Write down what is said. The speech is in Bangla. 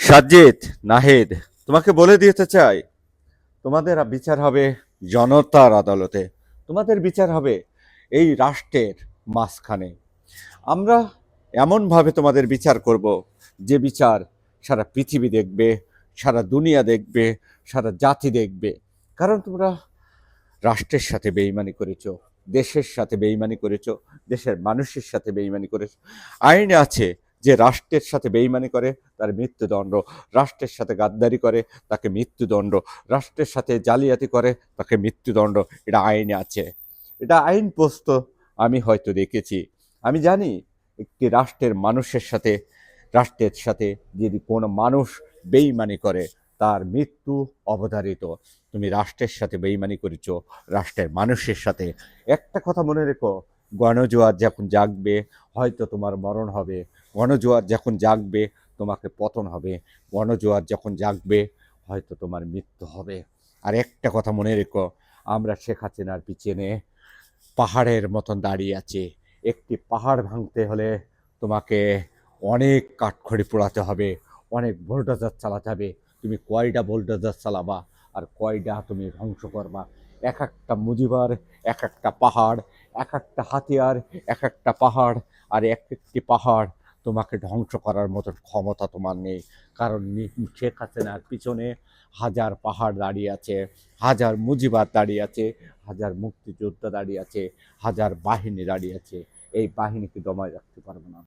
সাজ্জিদ, নাহিদ, তোমাকে বলে দিতে চাই, তোমাদের বিচার হবে জনতার আদালতে। তোমাদের বিচার হবে এই রাষ্ট্রের মাঝখানে। আমরা এমনভাবে তোমাদের বিচার করব, যে বিচার সারা পৃথিবী দেখবে, সারা দুনিয়া দেখবে, সারা জাতি দেখবে। কারণ তোমরা রাষ্ট্রের সাথে বেইমানি করেছো, দেশের সাথে বেইমানি করেছো, দেশের মানুষের সাথে বেইমানি করেছো। আইনে আছে যে রাষ্ট্রের সাথে বেইমানি করে তার মৃত্যুদণ্ড, রাষ্ট্রের সাথে গাদ্দারি করে তাকে মৃত্যুদণ্ড, রাষ্ট্রের সাথে জালিয়াতি করে তাকে মৃত্যুদণ্ড। এটা আইনে আছে, এটা আইন পোস্ত আমি হয়তো দেখেছি। আমি জানি একটি রাষ্ট্রের সাথে যদি কোনো মানুষ বেইমানি করে তার মৃত্যু অবধারিত। তুমি রাষ্ট্রের সাথে বেইমানি করেছো, রাষ্ট্রের মানুষের সাথে। একটা কথা মনে রেখো, গণজোয়ার যখন জাগবে হয়তো তোমার মরণ হবে, গণজোয়ার যখন জাগবে তোমাকে পতন হবে, গণজোয়ার যখন জাগবে হয়তো তোমার মৃত্যু হবে। আর একটা কথা মনে রেখো, আমরা শেখ হাসিনার পিছনে পাহাড়ের মতন দাঁড়িয়ে আছি। একটি পাহাড় ভাঙতে হলে তোমাকে অনেক কাঠখড়ি পোড়াতে হবে, অনেক বোল্ডোজার চালাতে হবে। তুমি কয়টা বোল্ডোজার চালাবা আর কয়টা তুমি ধ্বংস করবা? এক একটা মুজিবার এক একটা পাহাড়, এক একটা হাতিয়ার, এক একটা পাহাড়, আর এক একটি পাহাড় তোমাকে ধ্বংস করার মতন ক্ষমতা তোমার নেই। কারণ শেখ হাসিনার পিছনে হাজার পাহাড় দাঁড়িয়ে আছে, হাজার মুজিবার দাঁড়িয়ে আছে, হাজার মুক্তিযোদ্ধা দাঁড়িয়ে আছে, হাজার বাহিনী দাঁড়িয়ে আছে। এই বাহিনীকে দমায় রাখতে পারবে না।